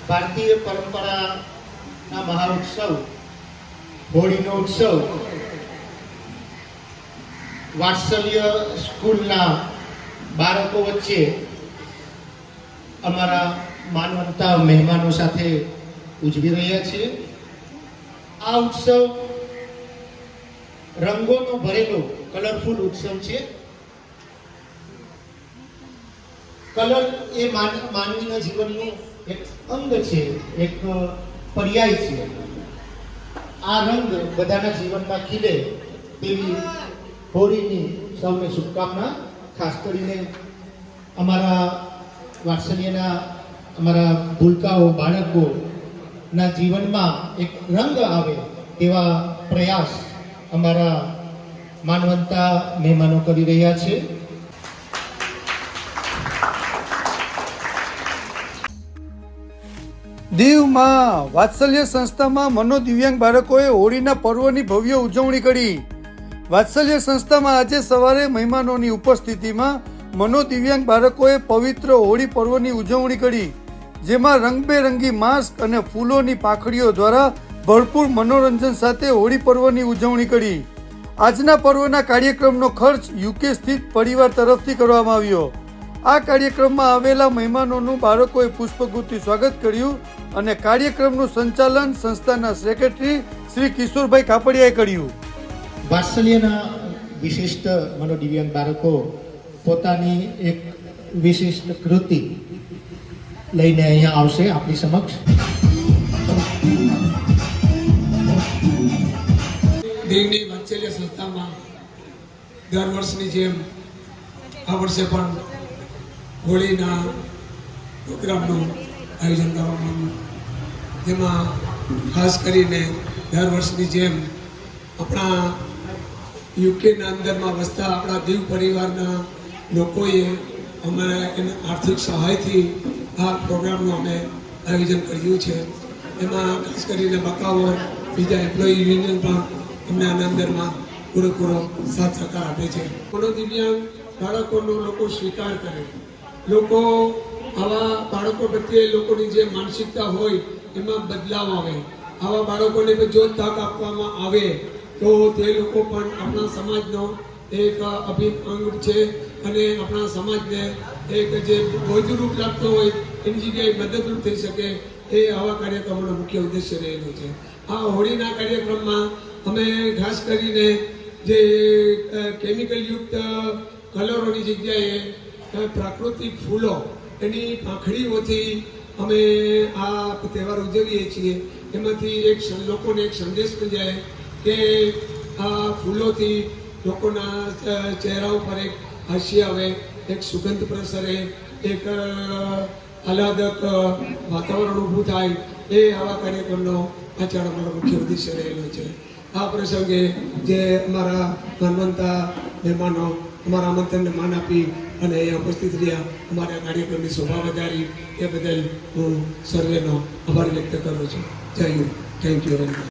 ભારતીય પરંપરાના મહાઉત્સવ હોળીનો ઉત્સવ વાત્સલ્ય સ્કૂલના બાળકો વચ્ચે અમારા માનવંતા મહેમાનો સાથે ઉજવી રહ્યા છીએ. આ ઉત્સવ રંગોનો ભરેલો કલરફુલ ઉત્સવ છે. કલર એ માનવીના જીવનનું એક અંગ છે, એક પર્યાય છે. આ રંગ બધાના જીવનમાં ખીલે તેવી હોળીની સૌને શુભકામના. ખાસ કરીને અમારા વાત્સલ્યના અમારા ભૂલકાઓ બાળકોના જીવનમાં એક રંગ આવે તેવા પ્રયાસ અમારા માનવંતા મહેમાનો કરી રહ્યા છે. દીવમાં વાત્સલ્ય સંસ્થામાં મનોદિવ્યાંગ બાળકોએ હોળીના પર્વની ભવ્ય ઉજવણી કરી. વાત્સલ્ય સંસ્થામાં આજે સવારે મહેમાનોની ઉપસ્થિતિમાં મનોદિવ્યાંગ બાળકોએ પવિત્ર હોળી પર્વની ઉજવણી કરી, જેમાં રંગબેરંગી માસ્ક અને ફૂલોની પાંખડીઓ દ્વારા ભરપૂર મનોરંજન સાથે હોળી પર્વની ઉજવણી કરી. આજના પર્વના કાર્યક્રમનો ખર્ચ યુકે સ્થિત પરિવાર તરફથી કરવામાં આવ્યો. આ કાર્યક્રમમાં આવેલા મહેમાનોનું બાળકોએ પુષ્પગુથથી સ્વાગત કર્યું અને કાર્યક્રમનું સંચાલન સંસ્થાના સેક્રેટરી શ્રી કિશોરભાઈ કાપડિયાએ કર્યું. વાત્સલ્યના વિશિષ્ટ મનોદિવ્યાંગ બાળકો પોતાની એક વિશિષ્ટ કૃતિ લઈને અહીંયા આવશે આપણી સમક્ષ. દીવની વાત્સલ્ય સંસ્થામાં દર વર્ષની જેમ આ વર્ષે પણ હોળીના પ્રોગ્રામનું આયોજન કરવામાં આવ્યું, જેમાં ખાસ કરીને દર વર્ષની જેમ આપણા યુકેના અંદરમાં વસતા આપણા દીવ પરિવારના લોકોએ અમારા એના આર્થિક સહાયથી આ પ્રોગ્રામનું અમે આયોજન કર્યું છે. એમાં ખાસ કરીને બકાઓ બીજા એમ્પ્લોયી યુનિયન પણ અમને આના અંદરમાં પૂરેપૂરો સાથ સહકાર આપે છે. મનોદિવ્યાંગ બાળકોનો લોકો સ્વીકાર કરે, લોકો આવા બાળકો પ્રત્યે લોકોની જે માનસિકતા હોય એમાં બદલાવ આવે. આવા બાળકોને જો તક આપવામાં આવે તો તે લોકો પણ આપણા સમાજનો એક અભિન્ન અંગ છે અને આપણા સમાજને એક જે બોજરૂપ લાગતો હોય એની જગ્યાએ મદદરૂપ થઈ શકે. એ આવા કાર્યક્રમોનો મુખ્ય ઉદ્દેશ્ય રહેલો છે. આ હોળીના કાર્યક્રમમાં અમે ખાસ કરીને જે કેમિકલયુક્ત કલરોની જગ્યાએ પ્રાકૃતિક ફૂલો એની પાંખડીઓથી અમે આ તહેવાર ઉજવીએ છીએ. એમાંથી એક લોકોને એક સંદેશ પણ જાય કે આ ફૂલોથી લોકોના ચહેરા ઉપર એક હાસ્ય આવે, એક સુગંધ પ્રસરે, એક આહલાદક વાતાવરણ ઊભું થાય. એ આવા કાર્યક્રમનો આચાર અમારો મુખ્ય ઉદ્દેશ્ય રહેલો છે. આ પ્રસંગે જે અમારા માનવંતા મહેમાનો અમારા આમંત્રણને માન આપી અને અહીંયા ઉપસ્થિત રહ્યા, અમારા કાર્યક્રમની શોભા વધારી, એ બદલ હું સર્વેનો આભાર વ્યક્ત કરું છું. જય Hind. Thank you very much.